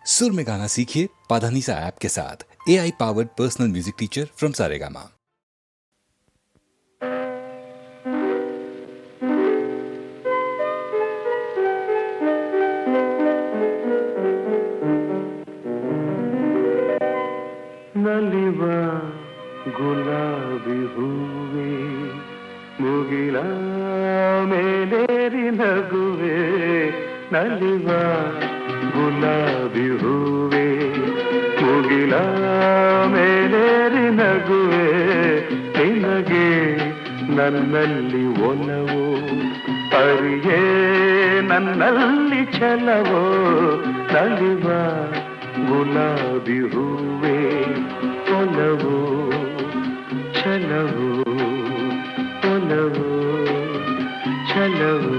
सुर में गाना सीखिए पाधानीसा ऐप के साथ। AI powered personal music teacher from Saregama. ನಲಿವ ಗುಲಾಬಿ ಹೂವೆ ಮುಗಿಲ ಮೇಲೇರಿ ನಗುವೆ ನಲಿವ ಗುಲಾಬಿ ಹೂವೆ ಮುಗಿಲ ಮೇಲೇರಿ ನಗುವೆ ನಿನಗೆ ನನ್ನಲ್ಲಿ ಒಲವು ಅರಿಯೇ ನನ್ನಲ್ಲಿ ಛಲವೋ ನಲಿವ ಗುಲಾಬಿ ಹೂವೆ ಒಲವು ಛಲವು ಒಲವು ಛಲವು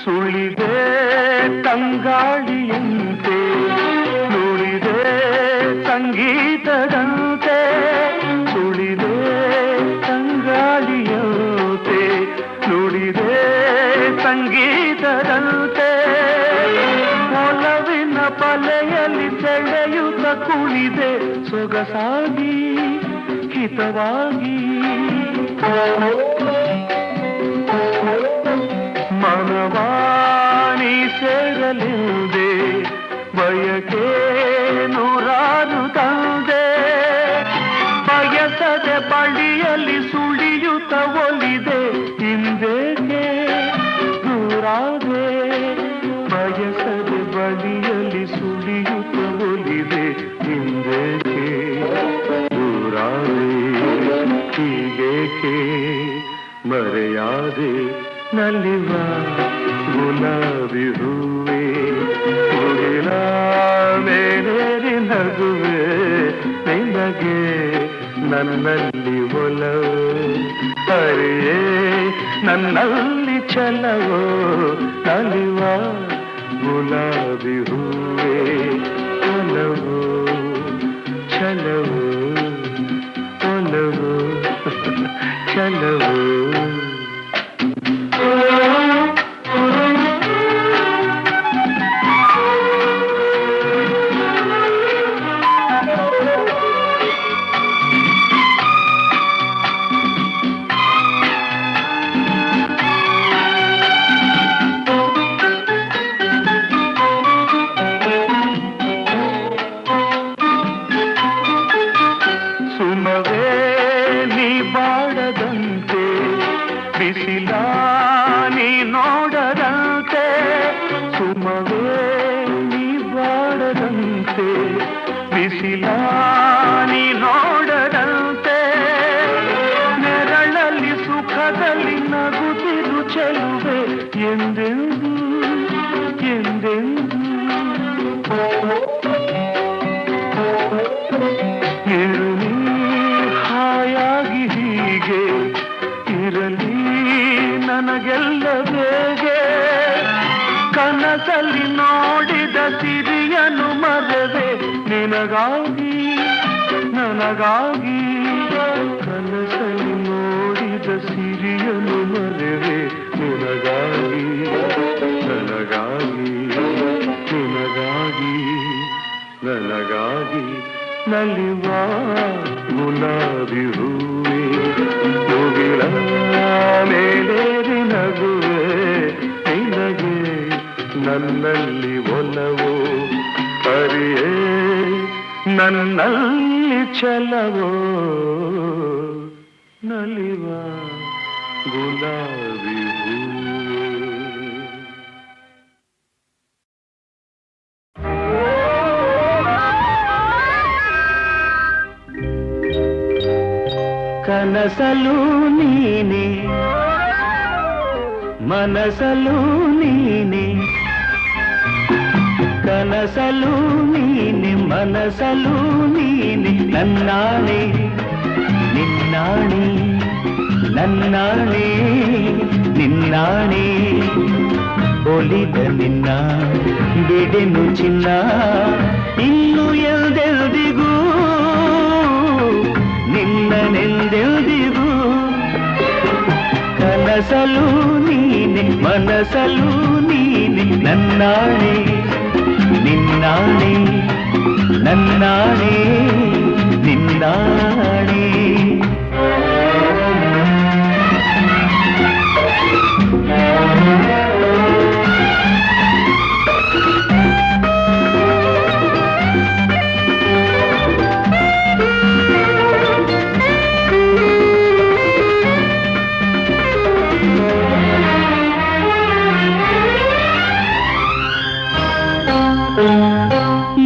ಸುಳಿದೆ ತಂಗಾಳಿಯಂತೆ ನುಡಿದೆ ಸಂಗೀತದಂತೆ ಸುಳಿದೆ ತಂಗಾಳಿಯಂತೆ ನುಡಿದೆ ಸಂಗೀತದಂತೆ ಒಲವಿನ ಪಲೆಯಲ್ಲಿ ಸೆಳೆಯುತ್ತ ಕುಳಿದೆ ಸೊಗಸಾಗಿ ಹಿತವಾಗಿ ಮನವಾಣಿ ಸೇರಲಿದೆ ಬಯಕೆ ನೂರಾರು ತಂದೆ ಬಯಸದೆ ಬಳಿಯಲ್ಲಿ ಸುಳಿಯುತ್ತ ಒಲಿದೆ ಹಿಂದೇಕೆ ದೂರಾದೆ ಬಯಸದೆ ಬಳಿಯಲ್ಲಿ ಸುಳಿಯುತ್ತ ಒಲಿದೆ ಹಿಂದೇಕೆ ದೂರಾದೆ ಹೀಗೇಕೆ ಮರೆಯಾದೆ ನಲಿವ ಗುಲಾಬಿ ಹೂವೆ ಮುಗಿಲ ಮೇಲೇರಿ ನಗುವೆ ನಿನಗೆ ನನ್ನಲ್ಲಿ ಒಲವು ಅರಿಯೇ ನನ್ನಲ್ಲಿ ಛಲವೋ ನಲಿವ ಗುಲಾಬಿ ಹೂವೆ ಒಲವು ಛಲವು ಒಲವು ಛಲವು ಸುಮವೇ ನೀ ಬಾಡದಂತೆ ಬಿಸಿಲ ನೀ ನೋಡದಂತೆ ಸುಮವೇ ನೀ ಬಾಡದಂತೆ ಬಿಸಿಲ ನೀ ನೋಡದಂತೆ ನೆರಳಲ್ಲಿ ಸುಖದಲ್ಲಿ ನಗುತ್ತಿರು ಚೆಲುವೆ ಎಂದೆಂದು ಎಂದೆಂದು ಇರಲಿ ಹಾಯಾಗಿ ಹೀಗೆ ಇರಲಿ ನನಗೆಲ್ಲ ಬೇಗೆ ಕನಸಲ್ಲಿ ನೋಡಿದ ಸಿರಿಯನು ಮರೆವೆ ನಿನಗಾಗಿ ನನಗಾಗಿ ಕನಸಲ್ಲಿ ನೋಡಿದ ಸಿರಿಯನು ಮರೆವೆ ನಿನಗಾಗಿ ನನಗಾಗಿ ನಿನಗಾಗಿ ನನಗಾಗಿ ನಲಿವ ಗುಲಾಬಿ ಹೂವೆ ಮುಗಿಲ ಮೇಲೇರಿ ನಗುವೆ ನಿನಗೆ ನನ್ನಲ್ಲಿ ಒಲವು ಅರಿಯೇ ನನ್ನಲ್ಲಿ ಛಲವೋ ನಲಿವ ಗುಲಾಬಿ ಹೂವೆ ಕನಸಲು ನೀನೆ ಮನಸಲು ನೀನೆ ಕನಸಲು ನೀನೆ ಮನಸಲು ನೀನೆ ನನ್ನಾಣೆ ನಿನ್ನಾಣೆ ನನ್ನಾಣೆ ಒಲಿದ ನಿನ್ನ ಬಿಡೆನು ಚಿನ್ನ ಇನ್ನು ಎಲ್ದೆಲ್ದಿಗೂ ನಿನ್ನನೆಂದೆಲ್ದಿಗೂ ಕನಸಲು ನೀನೆ ಮನಸಲು ನೀನೆ ನನ್ನಾಣೆ ನಿನ್ನಾಣೆ ನನ್ನಾಣೆ ನಿನ್ನಾಣೆ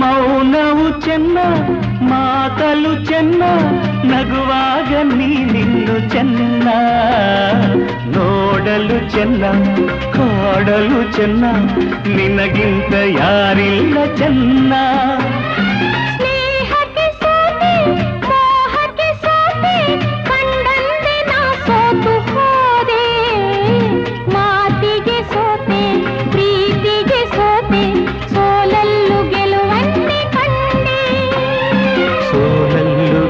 ಮೌನವು ಚೆನ್ನ ಮಾತಲು ಚೆನ್ನ ನಗುವಾಗ ನೀನಿನ್ನು ಚೆನ್ನ ನೋಡಲು ಚೆನ್ನ ಕಾಡಲು ಚೆನ್ನ ನಿನಗಿಂತ ಯಾರಿಲ್ಲ ಚೆನ್ನ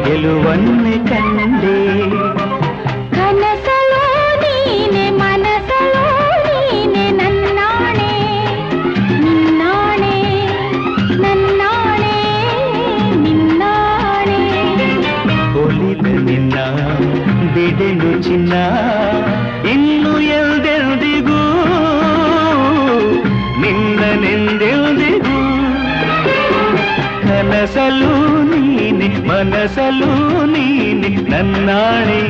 ಗೆಲುವನ್ನೇ ಕಂಡೆ ಕನಸಲು ನೀನೆ ಮನಸಲು ನೀನೆ ನನ್ನಾಣೆ ನಿನ್ನಾಣೆ ನನ್ನಾಣೆ ನಿನ್ನಾಣೆ ಒಲಿದ ನಿನ್ನ ಬಿಡೆನು ಚಿನ್ನ ಇನ್ನು ಎಲ್ದೆಲ್ದಿಗೂ ನಿನ್ನನೆಂದೆಲ್ದಿಗೂ ಕನಸಲು ನೀನೆ ಮನಸಲು ನೀನೆ ನನ್ನಾಣೆ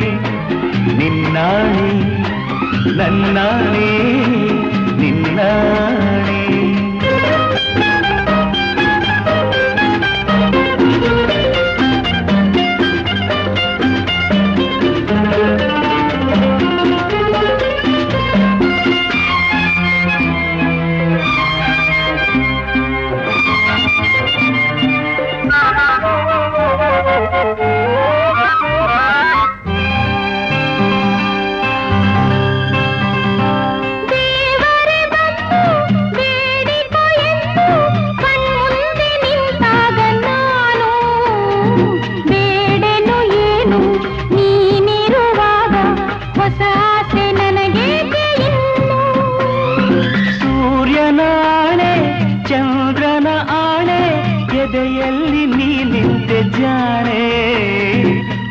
ನಿನ್ನಾಣೆ ನನ್ನಾಣೆ ನಿನ್ನಾಣೆ ಚಂದ್ರನ ಆಣೆ ಎದೆಯಲ್ಲಿ ನೀನಿದ್ದೆ ಜಾಣೆ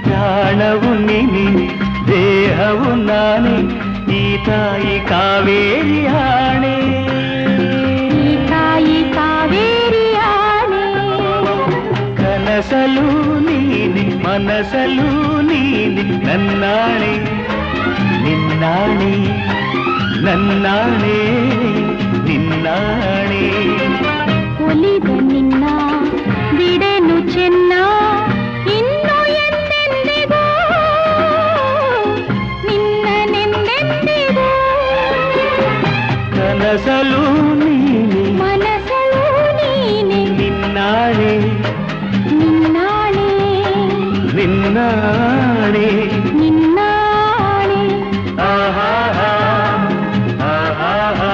ಪ್ರಾಣವು ನೀನೆ ದೇಹವು ನಾನೇ ಈ ತಾಯಿ ಕಾವೇರಿ ಆಣೆ ಈ ತಾಯಿ ಕಾವೇರಿ ಆಣೆ ಕನಸಲು ನೀನೆ ಮನಸಲು ನೀನೆ ನನ್ನಾಣೆ ನಿನ್ನಾಣೆ ನನ್ನಾಣೆ ನಿನ್ನಾಣೆ ಒಲಿದ ನಿನ್ನ ಬಿಡೆನು ಚೆನ್ನ ಇನ್ನು ಎಂದೆಂದಿಗೂ ನಿನ್ನನೆಂದೆಂದಿಗೂ ಕನಸಲು ನೀನೆ ಮನಸಲು ನೀನೆ ನಿನ್ನಾಣೆ ನಿನ್ನಾಣೆ ನಿನ್ನಾಣೆ ನಿನ್ನಾಣೆ ಆಹಾ ಆಹಾ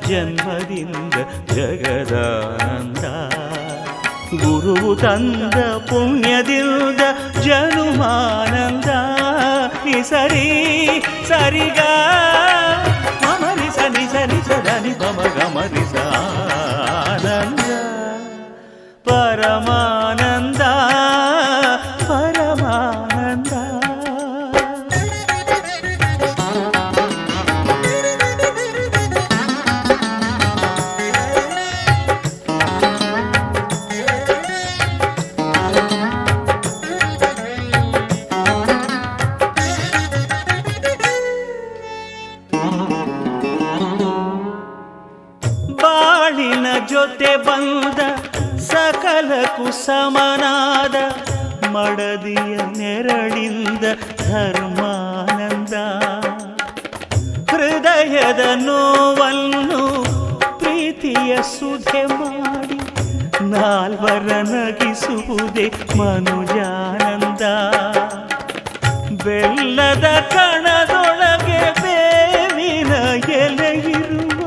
ಜನ್ಮದಿಂದ ಜಗದಾನಂದ ಗುರು ತಂದ ಪುಣ್ಯದಿಂದ ಜನುಮಾನಂದ ಸರಿ ಸರಿಗ ಮಮರಿ ಸನಿ ಸನಿ ಸದನಿ ಪಮ ಗಮರಿಸ ಜೊತೆ ಬಂದ ಸಕಲಕ್ಕೂ ಸಮನಾದ ಮಡದಿಯ ನೆರಳಿಂದ ಧರ್ಮಾನಂದ. ಹೃದಯದ ನೋವನ್ನು ಪ್ರೀತಿಯ ಸುಧೆ ಮಾಡಿ ನಾಲ್ವರ ನಗಿಸುವುದೇ ಮನುಜಾನಂದ. ಬೆಲ್ಲದ ಕಣದೊಳಗೆ ಬೇವಿನ ಎಲೆಯಿರುವ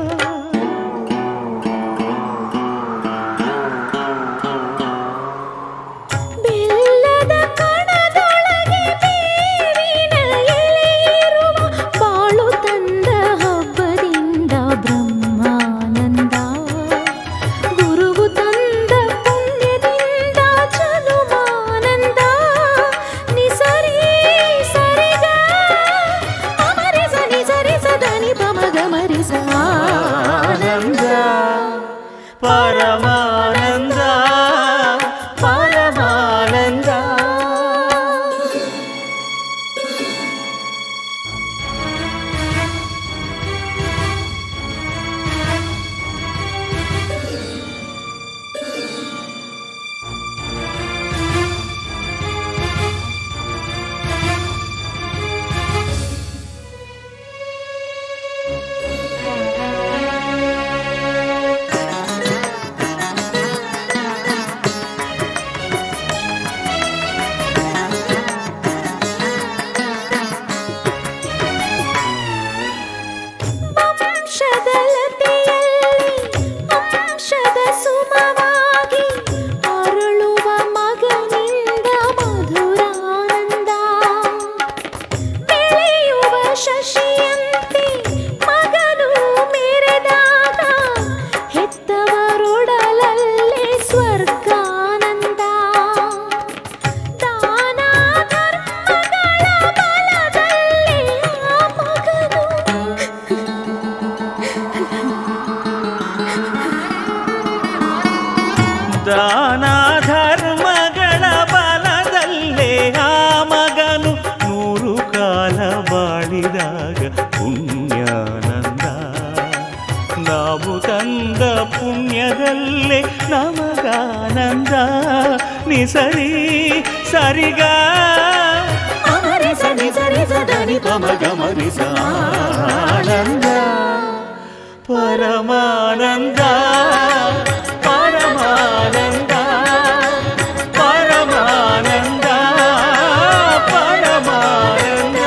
ಬೆಲ್ಲದ ಕಣದೊಳಗೆ ಬೇವಿನ ಎಲೆಯಿರುವ ಬಾಳು ತಂದ ಹಬ್ಬದಿಂದ ಬ್ರಹ್ಮಾನಂದ. ಗುರುವು ತಂದ ಪುಣ್ಯದಿಂದ ಜನುಮಾನಂದ. ನಿಸರಿ ಸರಿಗ ಅಮರಿಸ ನಿಸರಿಸ ಧನಿ ಪಮಗ ಮರಿಸ ಆನಂದ ಪರಮಾನಂದ ಪರಮಾನಂದ. ವಂಶದಲತೆಯಲ್ಲಿ ಅಂಶದ ಸುಮವಾಗಿ ಅರಳುವ ಮಗನಿಂದ ಮಧುರಾನಂದ. ಬೆಳೆಯುವ ಶಶಿಯಂತೆ ಮಗನು ಮೆರೆದಾಗ ಹೆತ್ತವರೊಡಲಲ್ಲಿ ಸ್ವರ್ಗಾನಂದ. ದಾನ ಧರ್ಮಗಳ ಬಲದಲ್ಲಿ ಆ ಮಗನು ದಾನ ಧರ್ಮಗಳ ಬಲದಲ್ಲೇ ಆ ಮಗನು 100 ಕಾಲ ಬಾಳಿದಾಗ ಪುಣ್ಯಾನಂದ. ನಾವು ತಂದ ಪುಣ್ಯದಲ್ಲೇ ನಮಗಾನಂದ. ನಿಸರಿ ಸರಿಗ ಅಮರಿಸ ನಿಸರಿಸ ಧನಿ ಪಮಗ ಮರಿಸ ಆನಂದ ಪರಮಾನಂದ ಪರಮಾನಂದ ಪರಮಾನಂದ ಪರಮಾನಂದ.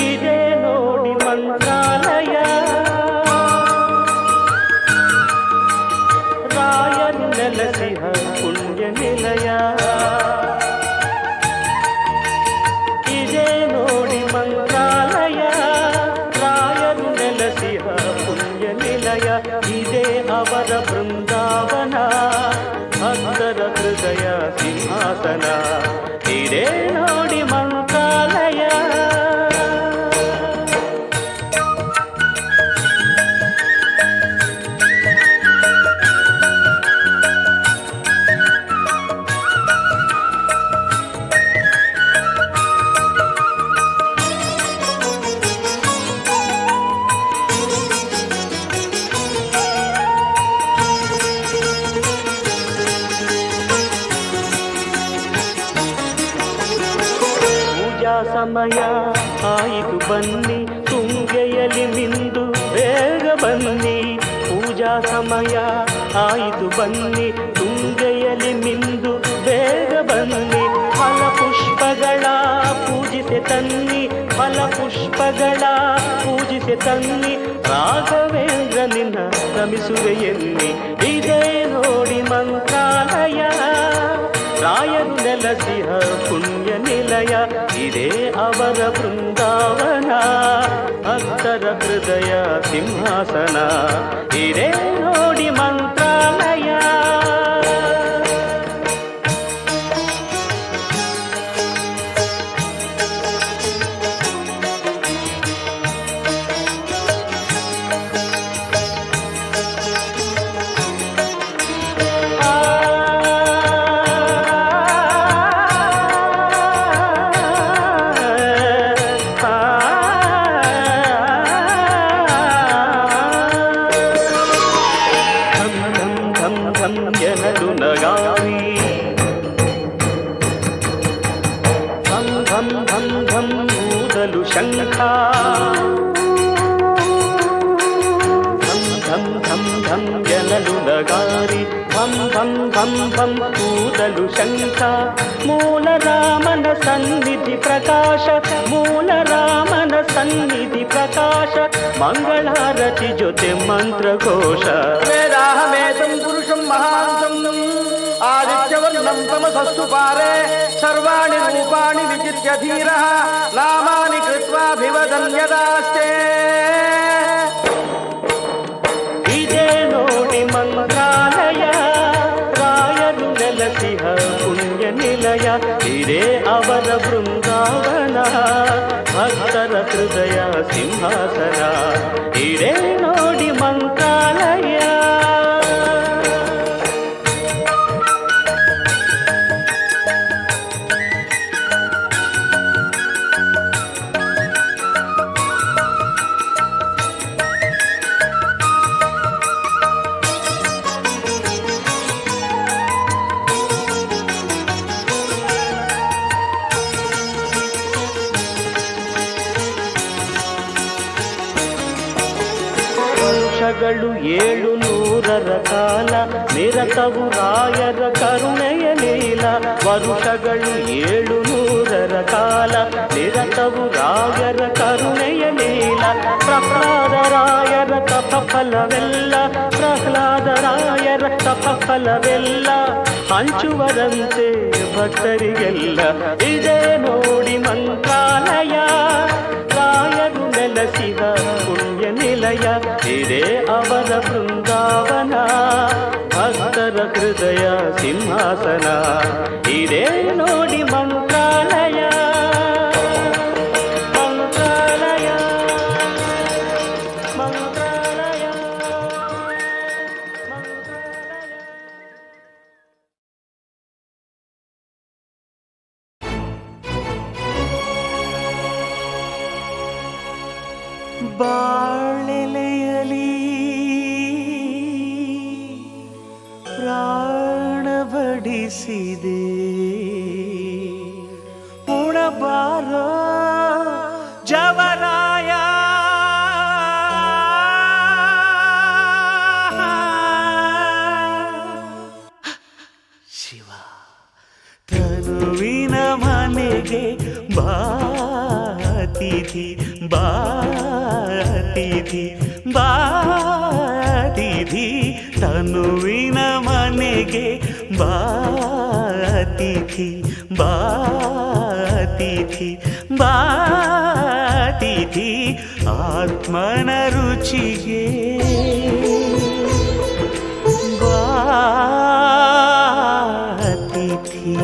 ಇದೇ ನೋಡಿ ಮಂತ್ರಾಲಯ ರಾಯನು ನೆಲೆಸಿಹ ಪುಣ್ಯ ನಿಲಯ. ಇದೇ ನೋಡಿ ಮಂತ್ರಾಲಯ ರಾಯನು ನೆಲೆಸಿಹ ಪುಣ್ಯ ನಿಲಯ. ಇದೇ ಅವರ ಬೃಂದಾವನ ಭಕ್ತರ ಹೃದಯ ಸಿಂಹಾಸನ. ಇದೇ ನೋಡಿ ಮಂತ್ರಾಲಯ. ಸಮಯ ಆಯಿತು ಬನ್ನಿ ತುಂಗೆಯಲಿ ಮಿಂದು ಬೇಗ ಬನ್ನಿ. ಪೂಜಾ ಸಮಯ ಆಯಿತು ಬನ್ನಿ ತುಂಗೆಯಲಿ ಮಿಂದು ಬೇಗ ಬನ್ನಿ. ಫಲ ಪುಷ್ಪಗಳ ಪೂಜಿಸಿ ತನ್ನಿ ಫಲ ಪುಷ್ಪಗಳ ಪೂಜಿಸಿ ದಿಶೆ ತನ್ನಿ ರಾಘವೇಂದ್ರ ನಿನ್ನ ರಮಿಸುವೆ ಎನ್ನಿ ಇದೇ ನೋಡಿ ಮಂತ್ರಾಲಯ ರಾಯರು ನೆಲಸಿಹ ಪುಣ್ಯ ನಿಲಯ ಇದೇ ಅವರ ಬೃಂದಾವನ ಭಕ್ತರ ಹೃದಯ ಸಿಂಹಾಸನ ಇದೇ ನೋಡಿ ಮಂತ್ರಾಲಯ ಎನಲು ನಗಾರಿ ಧಂ ಧಂ ಧಂ ಧಂ ಊದಲು ಶಂಖ ಧಂ ಧಂ ಧಂ ಧಂ ಎನಲು ನಗಾರಿ ಧಂ ಧಂ ಧಂ ಧಂ ಊದಲು ಶಂಖ ಮೂಲ ರಾಮನ ಸನ್ನಿಧಿ ಪ್ರಕಾಶ ಮೂಲ ರಾಮನ ಸನ್ನಿಧಿ ಪ್ರಕಾಶ ಮಂಗಳಾರತಿ ಜೊತೆ ಮಂತ್ರಘೋಷ वेदाहमेतं पुरुषं महान्तं आदित्यवर्णं तमसस्तु पारे सर्वाणि रूपाणि विचित्य धीरः नामानि कृत्वाभिवदन् यदास्ते ಇದೇ ನೋಡಿ ಮಂತ್ರಾಲಯ ರಾಯರು ನೆಲಸಿಹ ಪುಣ್ಯ ನಿಲಯ ಇದೇ ಅವರ ಬೃಂದಾವನ ಭಕ್ತರ ಹೃದಯ ಸಿಂಹಾಸನ ಇದೇ ನೋಡಿ ಮಂತ್ರಾಲಯ ವರ್ಷಗಳು 700 ಕಾಲ ನಿರತವು ರಾಯರ ಕರುಣೆಯ ಲೀಲ ವರುಷಗಳು 700 ಕಾಲ ನಿರತವು ರಾಯರ ಕರುಣೆಯ ಲೀಲ ಪ್ರಹ್ಲಾದ ರಾಯರ ತಪಫಲವೆಲ್ಲ ಪ್ರಹ್ಲಾದ ರಾಯರ ತಪಫಲವೆಲ್ಲ ಹಂಚುವರಂತೆ ಭಕ್ತರಿಗೆಲ್ಲ ಇದೇ ನೋಡಿ ಮಂತ್ರಾಲಯ ರಾಯರು ನೆಲಸಿದ ಪುಣ್ಯ ನಿಲಯ ಇದೇ ಅವರ ಬೃಂದಾವನ ಭಕ್ತರ ಹೃದಯ ಸಿಂಹಾಸನ ಇದೇ ನೋಡಿ ಮಂತ್ರಾಲಯ ಮಂತ್ರಾಲಯ ಮಂತ್ರಾಲಯ ಮಂತ್ರಾಲಯ ಬಾಳೆಲೆಯಲಿ ಪ್ರಾಣ ಬಡಿಸಿದೆ ಉಣಬಾರ ಜವರಾಯ ಶಿವ ತನುವಿನ ಮನೆಗೆ ಬಾತಿಥಿ ಬಾತಿಥಿ ಬಾತಿಥಿ ತನುವಿನ ಮನೆಗೆ ಬಾತಿಥಿ ಬಾತಿಥಿ ಬಾತಿಥಿ ಆತ್ಮನ ರುಚಿಗೆ ಬಾತಿಥಿ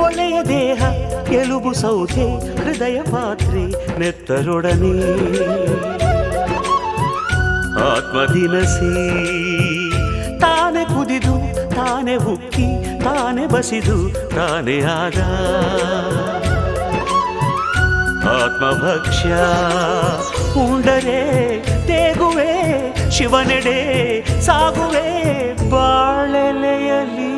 ಒಲೆಯ ದೇಹ ಎಲುಬು ಸೌಧೆ ಹೃದಯ ಪಾತ್ರೆ ನೆತ್ತರೊಡನೆ ಆತ್ಮದಿನಸಿ ತಾನೆ ಕುದಿದು ತಾನೆ ಉಕ್ಕಿ ತಾನೆ ಬಸಿದು ತಾನೆ ಆದ ಆತ್ಮಭಕ್ಷ್ಯ ಉಂಡರೆ ತೇಗುವೆ ಶಿವನೆಡೆ ಸಾಗುವೆ ಬಾಳೆಲೆಯಲಿ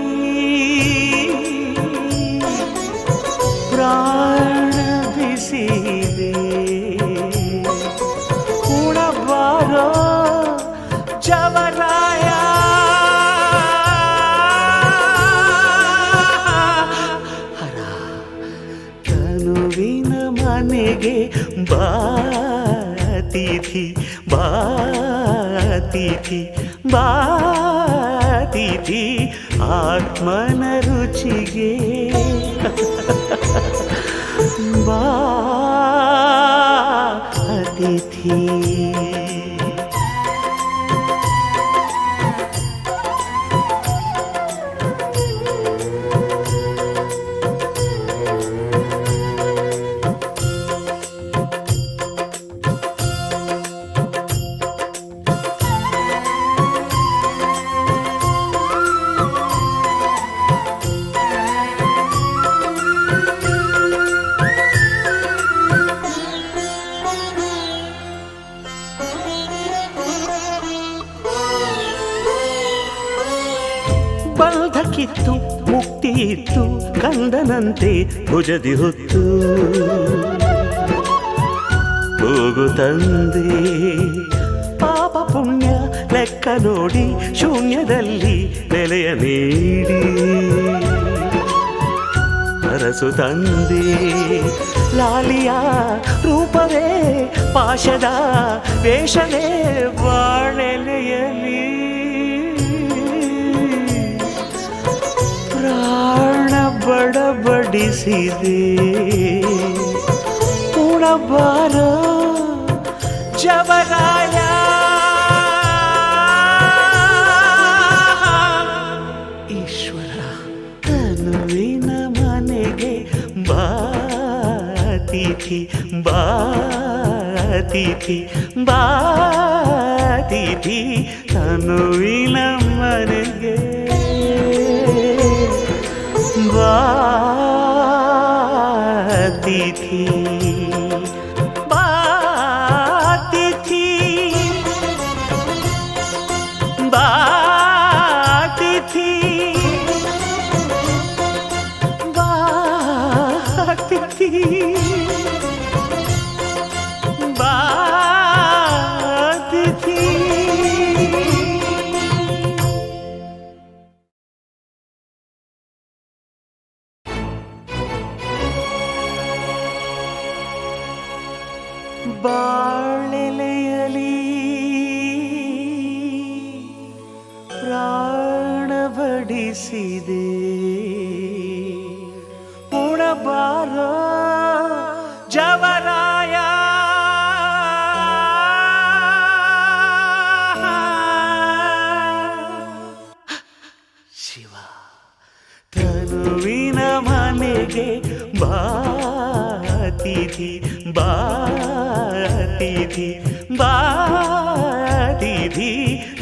ಬಾತಿಥಿ ಬಾತಿಥಿ ಬಾತಿಥಿ ಆತ್ಮನ ರುಚಿಗೆ ಬಾ ಅತಿಥಿ. ಬಂಧಕ್ಕಿತ್ತು ಮುಕ್ತಿ ಇತ್ತು ಕಂದನಂತೆ ಭುಜದಿ ಹೊತ್ತು ಹೋಗು ತಂದೆ. ಪಾಪ ಪುಣ್ಯ ಲೆಕ್ಕ ನೋಡಿ ಶೂನ್ಯದಲ್ಲಿ ನೆಲೆಯ ನೀಡಿ ಅರಸು ತಂದೆ. ಲಾಲಿಯ ರೂಪವೇ ಪಾಶದ ವೇಷವೇ ಬಾಳೆಲೆಯಲಿ ಪ್ರಾಣ ಬಡಬಡಿಸಿದೆ. ಉಣಬಾರೋ ಜವರಾಯ ಈಶ್ವರ ತನುವಿನ ಮನೆಗೆ ಬಾತಿಥಿ ಬಾತಿಥಿ ಬಾತಿಥಿ ತನುವಿನ ಮನೆಗೆ ಬಾತಿಥಿ ಬಾತಿಥಿ ಬಾತಿಥಿ ಬಾತಿಥಿ ಬಾತಿಥಿ. ಬಾಳೆಲೆಯಲಿ ಪ್ರಾಣ ಬಡಿಸಿದೆ. ಉಣಬಾರೋ ಜವರಾಯ ಶಿವ ತನುವಿನ ಮನೆಗೆ ಬಾತಿಥಿ ಬಾತಿಥಿ ಬಾತಿಥಿ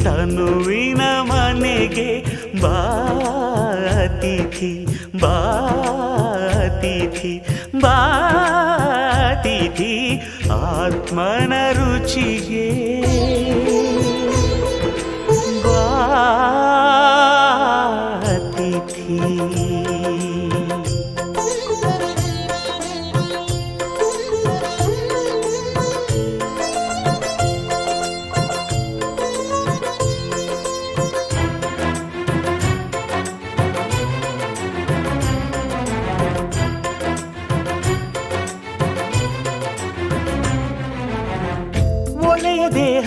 ತನುವಿನ ಮನೆಗೆ ಬಾತಿಥಿ ಬಾತಿಥಿ ಬಾತಿಥಿ ಆತ್ಮನ ರುಚಿಗೆ ಬಾತಿಥಿ. ಒಲೆಯ ದೇಹ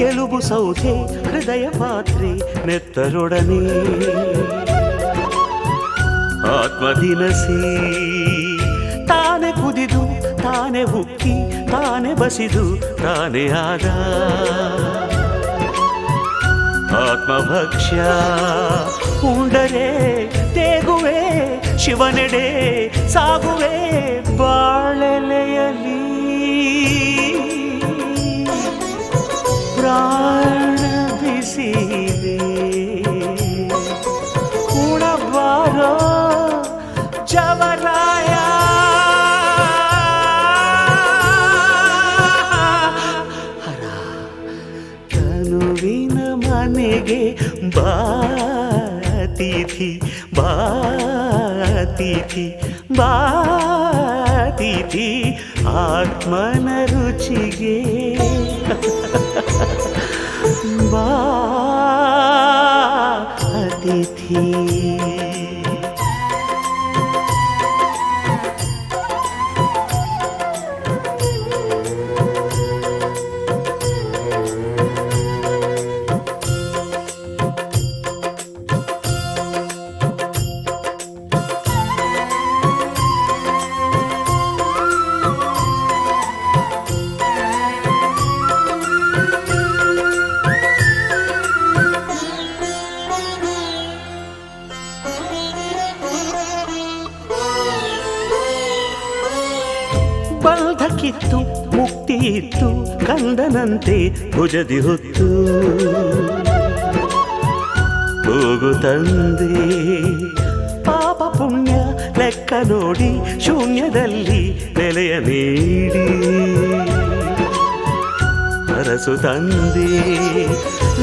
ಎಲುಬು ಸೌಧೆ ಹೃದಯ ಪಾತ್ರೆ ನೆತ್ತರೊಡನೆ ಆತ್ಮದಿನಸಿ ತಾನೆ ಕುದಿದು ತಾನೆ ಉಕ್ಕಿ ತಾನೆ ಬಸಿದು ತಾನೆ ಆದ ಆತ್ಮಭಕ್ಷ್ಯ. ಉಂಡರೆ ತೇಗುವೆ ಶಿವನೆಡೆ ಸಾಗುವೆ ಬಾಳೆಲೆಯಲಿ ಪ್ರಾಣ ಬಿಸಿದೆ. ಉಣಬಾರೋ ಜವರಾಯ ಹರ ತನುವಿನ ಮನೆಗೆ ಬಾತಿಥಿ ಬಾತಿಥಿ ಬಾತಿಥಿ ಆತ್ಮನ ರುಚಿಗೆ ಬಾತಿಥಿ. ಬದುಕಿತ್ತು ಮುಕ್ತಿ ಇತ್ತು ಕಂದನಂತೆ ಭುಜದಿ ಹೊತ್ತು ಹೋಗು ತಂದೆ ಪಾಪ ಪುಣ್ಯ ಲೆಕ್ಕ ನೋಡಿ ಶೂನ್ಯದಲ್ಲಿ ನೆಲೆಯ ನೀಡಿ ಅರಸು ತಂದೆ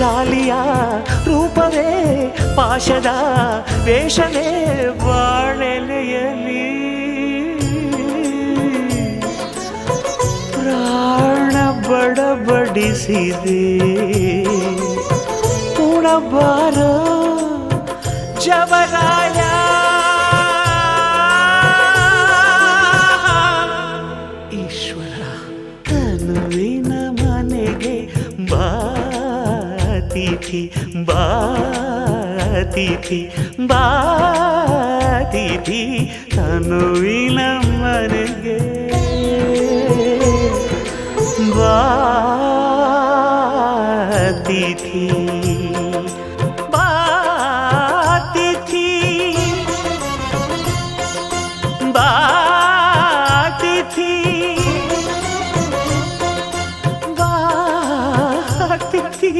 ಲಾಲಿಯ ರೂಪವೇ ಪಾಶದ ವೇಷವೇ ಬಾಳೆಲೆಯಲಿ ಪ್ರಾಣ ಬಡಬಡಿಸಿದೆ ಉಣಬಾರೋ ಜವರಾಯ ಈಶ್ವರ ತನುವಿನ ಮನೆಗೆ ಬಾತಿಥಿ ಬಾತಿಥಿ ಬಾತಿಥಿ ತನುವಿನ ಮನೆಗೆ ಬಾತಿಥಿ ಬಾತಿಥಿ ಬಾತಿಥಿ ಬಾತಿಥಿ